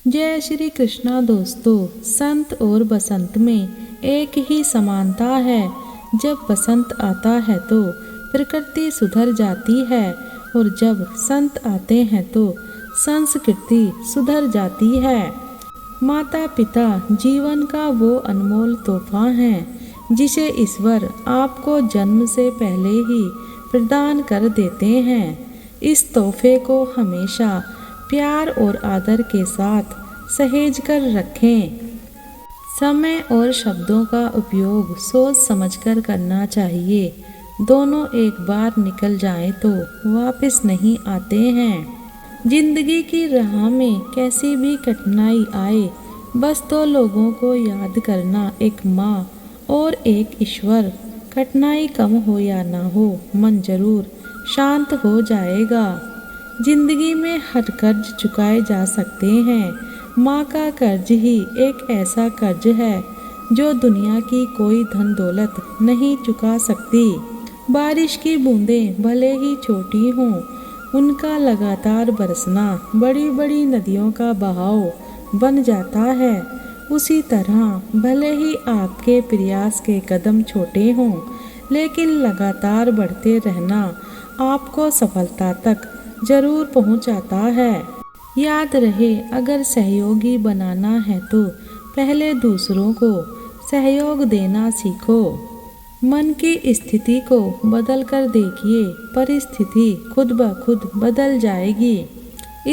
जय श्री कृष्णा दोस्तों। संत और बसंत में एक ही समानता है। जब बसंत आता है तो प्रकृति सुधर जाती है और जब संत आते हैं तो संस्कृति सुधर जाती है। माता पिता जीवन का वो अनमोल तोहफा है जिसे ईश्वर आपको जन्म से पहले ही प्रदान कर देते हैं। इस तोहफे को हमेशा प्यार और आदर के साथ सहेज कर रखें। समय और शब्दों का उपयोग सोच समझकर करना चाहिए। दोनों एक बार निकल जाएं तो वापस नहीं आते हैं। जिंदगी की राह में कैसी भी कठिनाई आए, बस दो लोगों को याद करना, एक माँ और एक ईश्वर। कठिनाई कम हो या ना हो, मन जरूर शांत हो जाएगा। जिंदगी में हर कर्ज चुकाए जा सकते हैं। माँ का कर्ज ही एक ऐसा कर्ज है जो दुनिया की कोई धन दौलत नहीं चुका सकती। बारिश की बूंदें भले ही छोटी हों, उनका लगातार बरसना बड़ी बड़ी नदियों का बहाव बन जाता है। उसी तरह भले ही आपके प्रयास के कदम छोटे हों, लेकिन लगातार बढ़ते रहना आपको सफलता तक जरूर पहुंचाता है। याद रहे, अगर सहयोगी बनाना है तो पहले दूसरों को सहयोग देना सीखो। मन की स्थिति को बदल कर देखिए, परिस्थिति खुद ब खुद बदल जाएगी।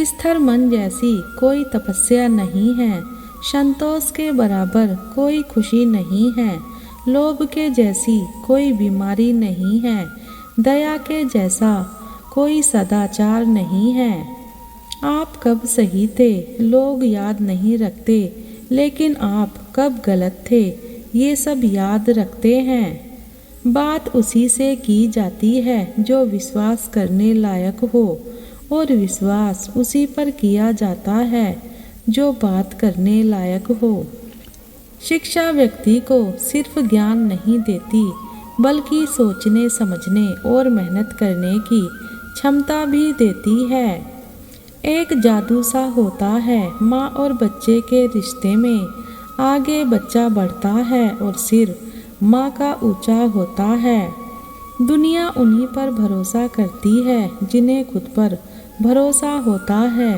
स्थिर मन जैसी कोई तपस्या नहीं है। संतोष के बराबर कोई खुशी नहीं है। लोभ के जैसी कोई बीमारी नहीं है। दया के जैसा कोई सदाचार नहीं है। आप कब सही थे लोग याद नहीं रखते, लेकिन आप कब गलत थे ये सब याद रखते हैं। बात उसी से की जाती है जो विश्वास करने लायक हो, और विश्वास उसी पर किया जाता है जो बात करने लायक हो। शिक्षा व्यक्ति को सिर्फ ज्ञान नहीं देती, बल्कि सोचने समझने और मेहनत करने की क्षमता भी देती है। एक जादू सा होता है माँ और बच्चे के रिश्ते में। आगे बच्चा बढ़ता है और सिर माँ का ऊंचा होता है। दुनिया उन्हीं पर भरोसा करती है जिन्हें खुद पर भरोसा होता है।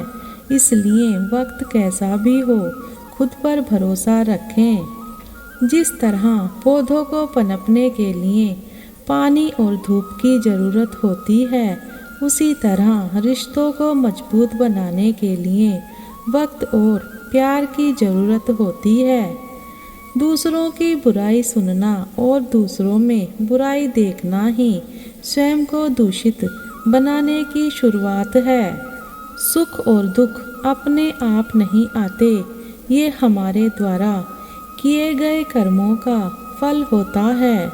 इसलिए वक्त कैसा भी हो, खुद पर भरोसा रखें। जिस तरह पौधों को पनपने के लिए पानी और धूप की ज़रूरत होती है, उसी तरह रिश्तों को मजबूत बनाने के लिए वक्त और प्यार की ज़रूरत होती है। दूसरों की बुराई सुनना और दूसरों में बुराई देखना ही स्वयं को दूषित बनाने की शुरुआत है। सुख और दुख अपने आप नहीं आते, ये हमारे द्वारा किए गए कर्मों का फल होता है।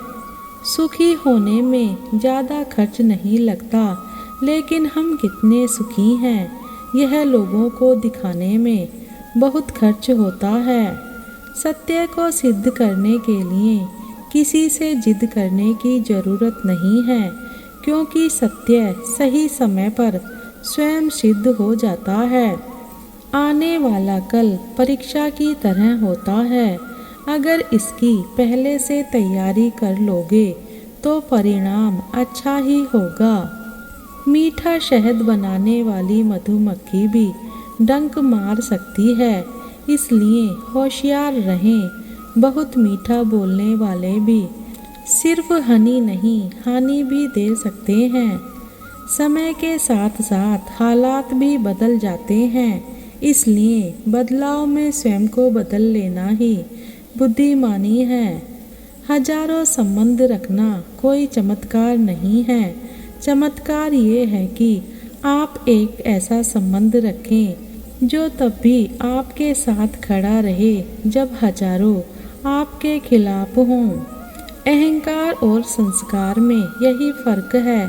सुखी होने में ज़्यादा खर्च नहीं लगता, लेकिन हम कितने सुखी हैं यह लोगों को दिखाने में बहुत खर्च होता है। सत्य को सिद्ध करने के लिए किसी से जिद करने की ज़रूरत नहीं है, क्योंकि सत्य सही समय पर स्वयं सिद्ध हो जाता है। आने वाला कल परीक्षा की तरह होता है। अगर इसकी पहले से तैयारी कर लोगे तो परिणाम अच्छा ही होगा। मीठा शहद बनाने वाली मधुमक्खी भी डंक मार सकती है, इसलिए होशियार रहें। बहुत मीठा बोलने वाले भी सिर्फ हनी नहीं, हानि भी दे सकते हैं। समय के साथ साथ हालात भी बदल जाते हैं, इसलिए बदलाव में स्वयं को बदल लेना ही बुद्धिमानी है। हजारों संबंध रखना कोई चमत्कार नहीं है। चमत्कार ये है कि आप एक ऐसा संबंध रखें जो तब भी आपके साथ खड़ा रहे जब हजारों आपके खिलाफ हों। अहंकार और संस्कार में यही फर्क है।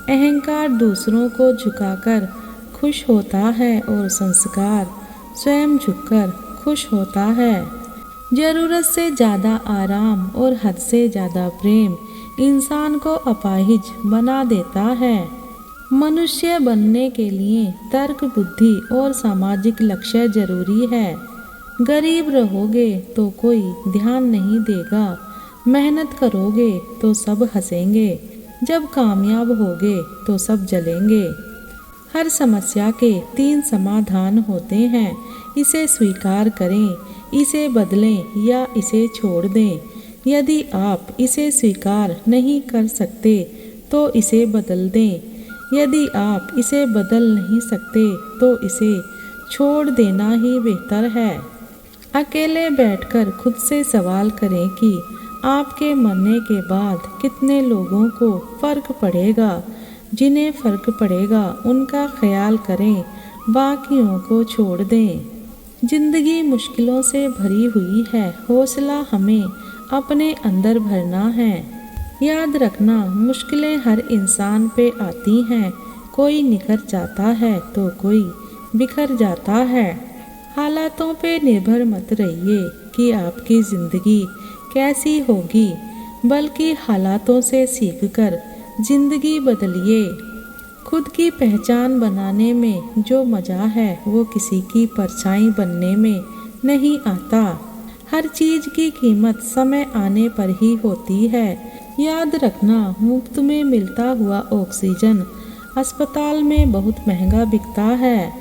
अहंकार दूसरों को झुकाकर खुश होता है और संस्कार स्वयं झुककर खुश होता है। जरूरत से ज़्यादा आराम और हद से ज़्यादा प्रेम इंसान को अपाहिज बना देता है। मनुष्य बनने के लिए तर्क, बुद्धि और सामाजिक लक्ष्य जरूरी है। गरीब रहोगे तो कोई ध्यान नहीं देगा, मेहनत करोगे तो सब हंसेंगे, जब कामयाब होगे तो सब जलेंगे। हर समस्या के 3 समाधान होते हैं, इसे स्वीकार करें, इसे बदलें या इसे छोड़ दें। यदि आप इसे स्वीकार नहीं कर सकते तो इसे बदल दें। यदि आप इसे बदल नहीं सकते तो इसे छोड़ देना ही बेहतर है। अकेले बैठकर खुद से सवाल करें कि आपके मरने के बाद कितने लोगों को फर्क पड़ेगा। जिन्हें फर्क पड़ेगा उनका ख्याल करें, बाकियों को छोड़ दें। जिंदगी मुश्किलों से भरी हुई है, हौसला हमें अपने अंदर भरना है। याद रखना, मुश्किलें हर इंसान पे आती हैं, कोई निखर जाता है तो कोई बिखर जाता है। हालातों पे निर्भर मत रहिए कि आपकी ज़िंदगी कैसी होगी, बल्कि हालातों से सीखकर ज़िंदगी बदलिए। खुद की पहचान बनाने में जो मज़ा है वो किसी की परछाई बनने में नहीं आता। हर चीज़ की कीमत समय आने पर ही होती है। याद रखना, मुफ्त में मिलता हुआ ऑक्सीजन अस्पताल में बहुत महंगा बिकता है।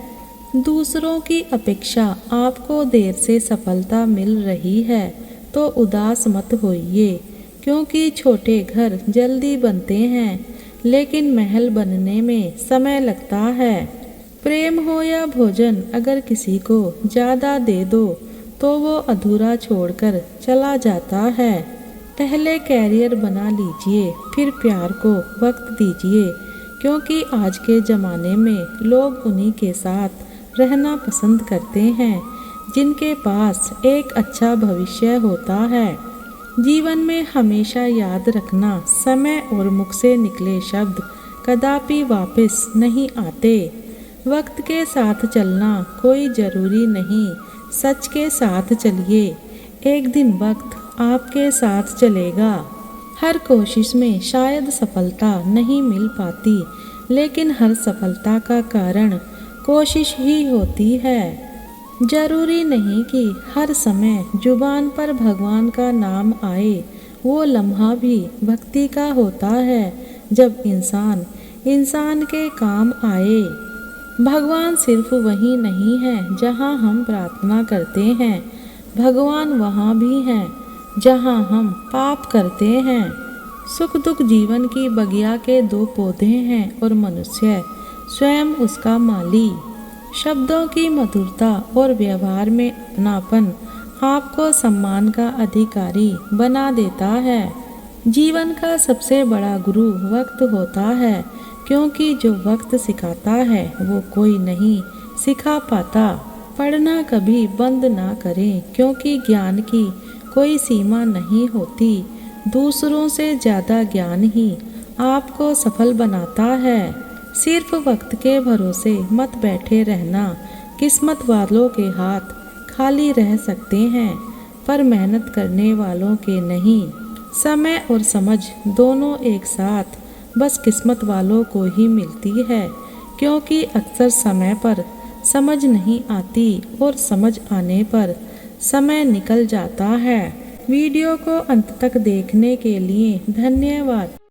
दूसरों की अपेक्षा आपको देर से सफलता मिल रही है तो उदास मत होइए, क्योंकि छोटे घर जल्दी बनते हैं लेकिन महल बनने में समय लगता है। प्रेम हो या भोजन, अगर किसी को ज़्यादा दे दो तो वो अधूरा छोड़कर चला जाता है। पहले कैरियर बना लीजिए, फिर प्यार को वक्त दीजिए, क्योंकि आज के ज़माने में लोग उन्हीं के साथ रहना पसंद करते हैं जिनके पास एक अच्छा भविष्य होता है। जीवन में हमेशा याद रखना, समय और मुख से निकले शब्द कदापि वापस नहीं आते। वक्त के साथ चलना कोई ज़रूरी नहीं, सच के साथ चलिए, एक दिन वक्त आपके साथ चलेगा। हर कोशिश में शायद सफलता नहीं मिल पाती, लेकिन हर सफलता का कारण कोशिश ही होती है। जरूरी नहीं कि हर समय जुबान पर भगवान का नाम आए, वो लम्हा भी भक्ति का होता है जब इंसान इंसान के काम आए। भगवान सिर्फ वही नहीं है जहाँ हम प्रार्थना करते हैं, भगवान वहाँ भी हैं जहाँ हम पाप करते हैं। सुख दुख जीवन की बगिया के 2 पौधे हैं और मनुष्य स्वयं उसका माली। शब्दों की मधुरता और व्यवहार में अपनापन आपको सम्मान का अधिकारी बना देता है। जीवन का सबसे बड़ा गुरु वक्त होता है, क्योंकि जो वक्त सिखाता है वो कोई नहीं सिखा पाता। पढ़ना कभी बंद ना करें, क्योंकि ज्ञान की कोई सीमा नहीं होती। दूसरों से ज़्यादा ज्ञान ही आपको सफल बनाता है। सिर्फ वक्त के भरोसे मत बैठे रहना, किस्मत वालों के हाथ खाली रह सकते हैं पर मेहनत करने वालों के नहीं। समय और समझ दोनों एक साथ बस किस्मत वालों को ही मिलती है, क्योंकि अक्सर समय पर समझ नहीं आती और समझ आने पर समय निकल जाता है। वीडियो को अंत तक देखने के लिए धन्यवाद।